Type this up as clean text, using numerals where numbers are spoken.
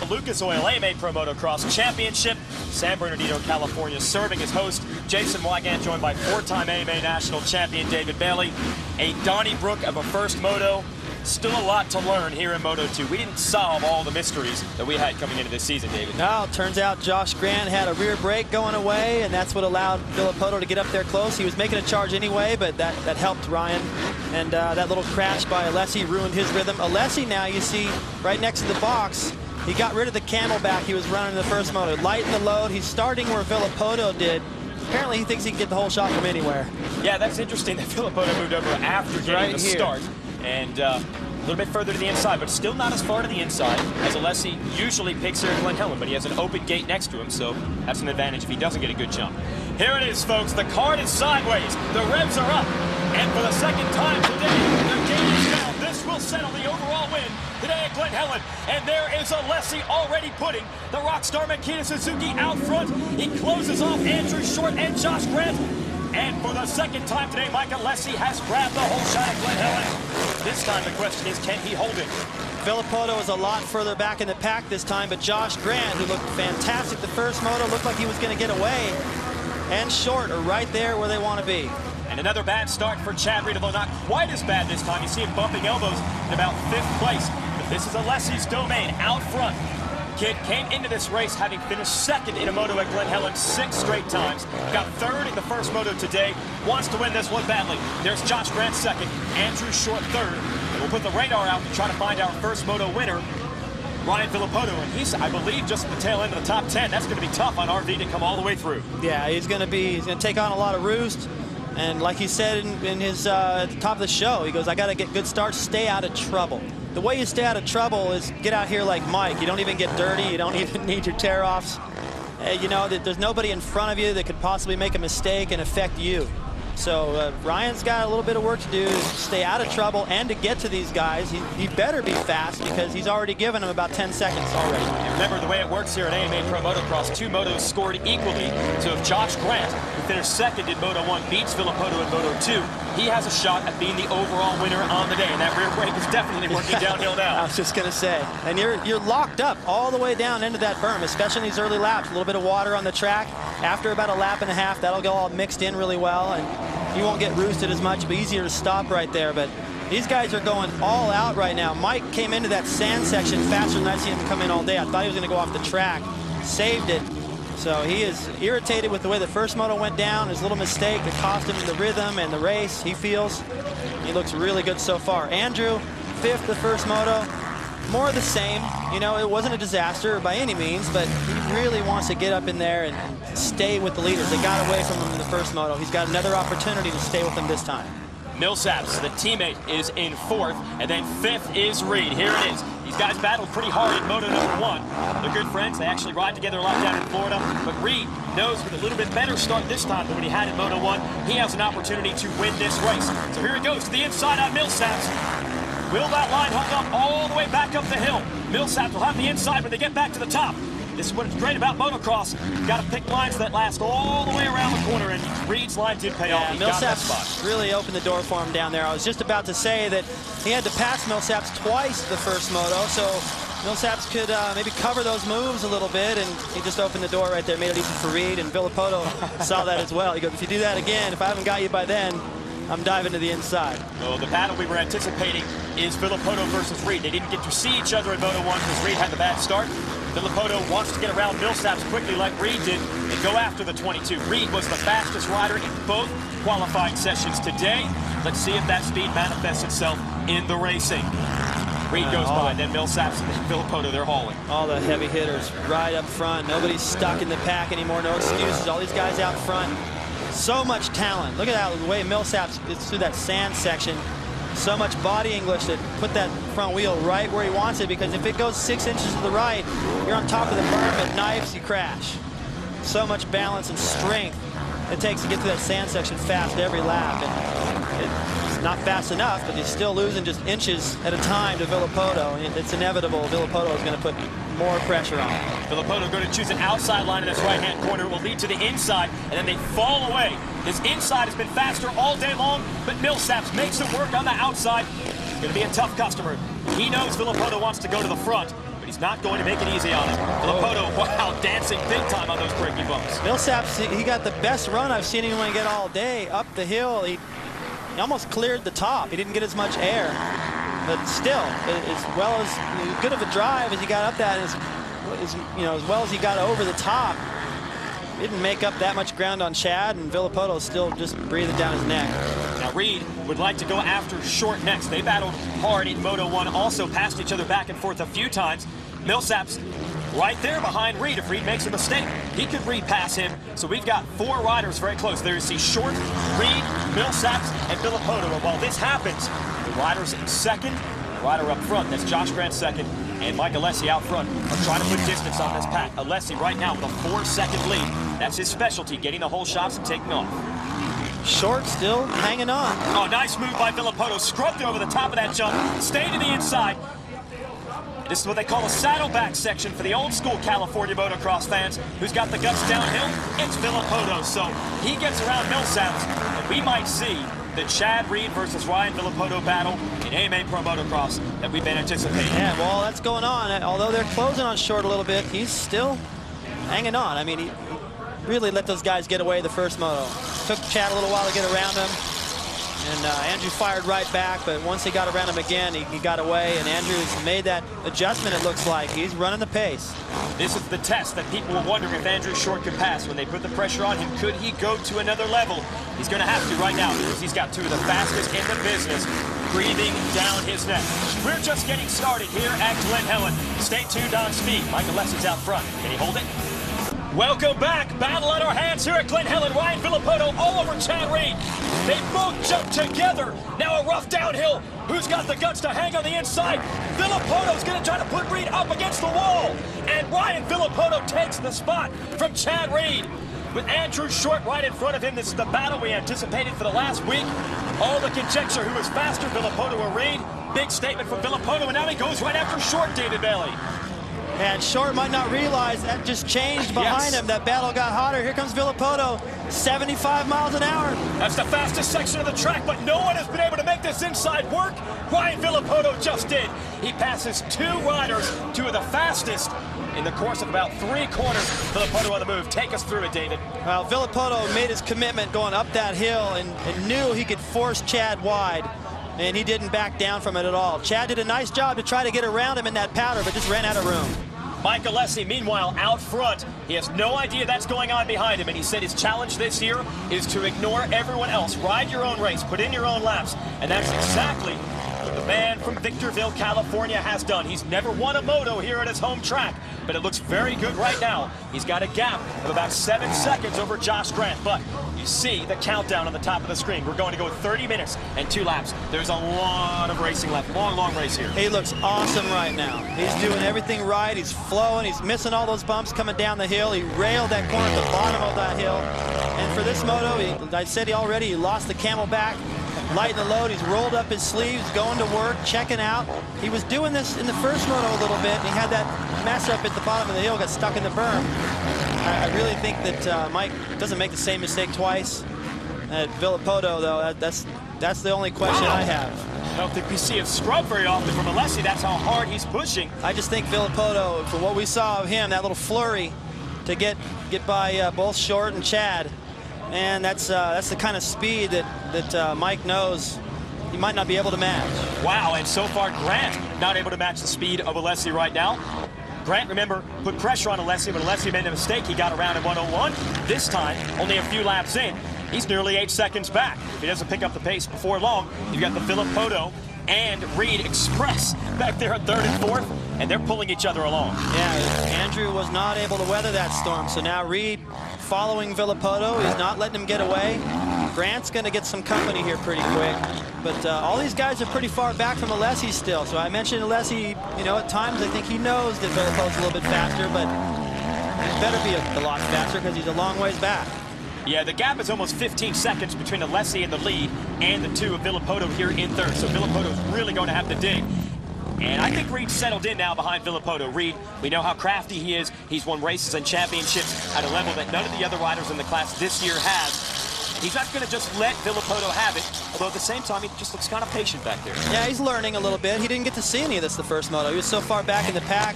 the Lucas Oil AMA Pro Motocross Championship. San Bernardino, California, serving as host. Jason Wygant joined by four-time AMA National Champion David Bailey. A Donnybrook of a first moto. Still a lot to learn here in Moto 2. We didn't solve all the mysteries that we had coming into this season, David. No, it turns out Josh Grant had a rear brake going away, and that's what allowed Villopoto to get up there close. He was making a charge anyway, but that helped Ryan. And that little crash by Alessi ruined his rhythm. Alessi now, you see, right next to the box, he got rid of the camelback he was running in the first moto. Lightened the load. He's starting where Villopoto did. Apparently, he thinks he can get the whole shot from anywhere. Yeah, that's interesting that Villopoto moved over after getting the start. And a little bit further to the inside, but still not as far to the inside as Alessi usually picks here at Glen Helen, but he has an open gate next to him, so that's an advantage if he doesn't get a good jump. Here it is, folks. The card is sideways. The revs are up. And for the second time today, the gate is down. This will settle the overall win today at Glen Helen. And there is Alessi already putting the Rockstar Makita Suzuki out front. He closes off Andrew Short and Josh Grant. And for the second time today, Mike Alessi has grabbed the whole shot at Glen Helen. This time the question is, can he hold it? Villopoto is a lot further back in the pack this time, but Josh Grant, who looked fantastic the first moto, looked like he was going to get away. And Short are right there where they want to be. And another bad start for Chad Reed, although not quite as bad this time. You see him bumping elbows in about 5th place. But this is Alessi's domain out front. Kid came into this race having finished second in a moto at Glen Helen 6 straight times. Got third in the first moto today. Wants to win this one badly. There's Josh Grant second, Andrew Short third. And we'll put the radar out to try to find our first moto winner, Ryan Villopoto. And he's, I believe, just at the tail end of the top 10. That's going to be tough on RV to come all the way through. Yeah, he's going to take on a lot of roost. And like he said in his at the top of the show, he goes, I got to get good starts, stay out of trouble. The way you stay out of trouble is get out here like Mike. You don't even get dirty. You don't even need your tear-offs. You know, there's nobody in front of you that could possibly make a mistake and affect you. So Ryan's got a little bit of work to do to stay out of trouble and to get to these guys. He better be fast because he's already given them about 10 seconds already. And remember the way it works here at AMA Pro Motocross, 2 motos scored equally. So if Josh Grant, who finished second in Moto 1, beats Villopoto in Moto 2, he has a shot at being the overall winner on the day. And that rear brake is definitely working downhill now. I was just going to say. And you're locked up all the way down into that berm, especially in these early laps. A little bit of water on the track. After about a lap and a half, that'll get all mixed in really well. And you won't get roosted as much. It'll be easier to stop right there. But these guys are going all out right now. Mike came into that sand section faster than I've seen him come in all day. I thought he was going to go off the track. Saved it. So he is irritated with the way the first moto went down. His little mistake that cost him the rhythm and the race, he feels. He looks really good so far. Andrew, 5th the first moto. More of the same. You know, it wasn't a disaster by any means, but he really wants to get up in there and stay with the leaders. They got away from him in the first moto. He's got another opportunity to stay with them this time. Millsaps, the teammate, is in 4th, and then 5th is Reed. Here it is. These guys battled pretty hard in Moto number 1. They're good friends. They actually ride together a lot down in Florida. But Reed knows with a little bit better start this time than when he had in Moto 1, he has an opportunity to win this race. So here it goes to the inside on Millsaps. Will that line hold up all the way back up the hill? Millsaps will have the inside when they get back to the top. This is what's great about motocross. You've got to pick lines that last all the way around the corner, and Reed's line did pay off. He got that spot. Really opened the door for him down there. I was just about to say that he had to pass Millsaps twice the first moto, so Millsaps could maybe cover those moves a little bit, and he just opened the door right there, made it easy for Reed, and Villopoto saw that as well. He goes, if you do that again, if I haven't got you by then, I'm diving to the inside. Well, the battle we were anticipating is Villopoto versus Reed. They didn't get to see each other in Moto 1 because Reed had the bad start. Villopoto wants to get around Millsaps quickly like Reed did and go after the 22. Reed was the fastest rider in both qualifying sessions today. Let's see if that speed manifests itself in the racing. Reed goes by, then Millsaps and then Villopoto, they're hauling. All the heavy hitters right up front. Nobody's stuck in the pack anymore. No excuses. All these guys out front. So much talent. Look at that, the way Millsaps gets through that sand section. So much body English that put that front wheel right where he wants it, because if it goes 6 inches to the right, you're on top of the berm, it knifes, you crash. So much balance and strength it takes to get through that sand section fast every lap. And it's not fast enough, but he's still losing just inches at a time to Villopoto. It's inevitable. Villopoto is going to put more pressure on. Villopoto going to choose an outside line in this right-hand corner. It will lead to the inside, and then they fall away. This inside has been faster all day long, but Millsaps makes it work on the outside. Going to be a tough customer. He knows Villopoto wants to go to the front. but he's not going to make it easy on him. Villopoto, wow, dancing big time on those braking bumps. Millsap's, he got the best run I've seen anyone get all day. Up the hill, he almost cleared the top. He didn't get as much air, but still, as good of a drive as he got up that, as well as he got over the top, didn't make up that much ground on Chad, and Villopoto still just breathing down his neck. Now Reed would like to go after Short next. They battled hard in Moto 1, also passed each other back and forth a few times. Millsap's right there behind Reed. If Reed makes a mistake, he could repass him. So we've got 4 riders very close. There you see Short, Reed, Millsaps, and Villopoto. And while this happens, the riders in second, the rider up front, that's Josh Grant second, and Mike Alessi out front are trying to put distance on this pack. Alessi right now with a 4-second lead. That's his specialty, getting the whole shots and taking off. Short still hanging on. Oh, nice move by Villopoto. Scrubbed over the top of that jump, stayed to the inside. This is what they call a saddleback section for the old school California motocross fans. Who's got the guts downhill? It's Villopoto. So he gets around Millsaps, and we might see the Chad Reed versus Ryan Villopoto battle in AMA Pro Motocross that we've been anticipating. Yeah, well, that's going on. Although they're closing on Short a little bit, he's still hanging on. I mean, he really let those guys get away the first moto. Took Chad a little while to get around him, and Andrew fired right back, but once he got around him again, he got away, and Andrew's made that adjustment, it looks like. He's running the pace. This is the test that people were wondering if Andrew Short could pass. When they put the pressure on him, could he go to another level? He's going to have to right now, because he's got 2 of the fastest in the business breathing down his neck. We're just getting started here at Glen Helen. Stay tuned on speed. Mike Alessi's out front. Can he hold it? Welcome back. Battle at our hands here at Glen Helen. Ryan Villopoto all over Chad Reed. They both jump together. Now a rough downhill. Who's got the guts to hang on the inside? Villopoto's going to try to put Reed up against the wall. And Ryan Villopoto takes the spot from Chad Reed. With Andrew Short right in front of him, this is the battle we anticipated for the last week. All the conjecture who was faster, Villopoto or Reed. Big statement from Villopoto, and now he goes right after Short, David Bailey. And Short might not realize that just changed behind him. That battle got hotter. Here comes Villopoto, 75 miles an hour. That's the fastest section of the track, but no one has been able to make this inside work. Ryan Villopoto just did. He passes 2 riders, 2 of the fastest in the course of about 3 corners. Villopoto on the move. Take us through it, David. Well, Villopoto made his commitment going up that hill and knew he could force Chad wide. And he didn't back down from it at all. Chad did a nice job to try to get around him in that powder, but just ran out of room. Mike Alessi, meanwhile, out front. He has no idea that's going on behind him, and he said his challenge this year is to ignore everyone else. Ride your own race, put in your own laps, and that's exactly what the man from Victorville, California has done. He's never won a moto here at his home track, but it looks very good right now. He's got a gap of about 7 seconds over Josh Grant, but you see the countdown on the top of the screen. We're going to go 30 minutes and 2 laps. There's a lot of racing left. Long race here. He looks awesome right now. He's doing everything right. He's flowing. He's missing all those bumps coming down the hill. He railed that corner at the bottom of that hill. And for this moto, I said he lost the camelback. Lighten the load. He's rolled up his sleeves, going to work, checking out. He was doing this in the first moto a little bit, and he had that mess up at the bottom of the hill, got stuck in the berm. I really think that Mike doesn't make the same mistake twice. At Villopoto, though, that's the only question I have. I don't think we see a scrub very often from Alessi. That's how hard he's pushing. I just think Villopoto, for what we saw of him, that little flurry to get by both Short and Chad, and that's the kind of speed that Mike knows he might not be able to match. Wow, and so far Grant not able to match the speed of Alessi right now. Grant, remember, put pressure on Alessi. When Alessi made a mistake, he got around in 101. This time, only a few laps in, he's nearly 8 seconds back. If he doesn't pick up the pace before long, you've got the Villopoto and Reed Express back there at 3rd and 4th, and they're pulling each other along. Yeah, Andrew was not able to weather that storm, so now Reed following Villopoto. He's not letting him get away. Grant's going to get some company here pretty quick. But all these guys are pretty far back from Alessi still. So I mentioned Alessi, at times I think he knows that Villopoto's a little bit faster, but he better be a lot faster because he's a long ways back. Yeah, the gap is almost 15 seconds between Alessi in the lead and the 2 of Villopoto here in 3rd. So Villopoto's really going to have to dig. And I think Reed's settled in now behind Villopoto. Reed, we know how crafty he is. He's won races and championships at a level that none of the other riders in the class this year have. He's not going to just let Villopoto have it, although at the same time, he just looks kind of patient back there. Yeah, he's learning a little bit. He didn't get to see any of this the first moto. He was so far back in the pack.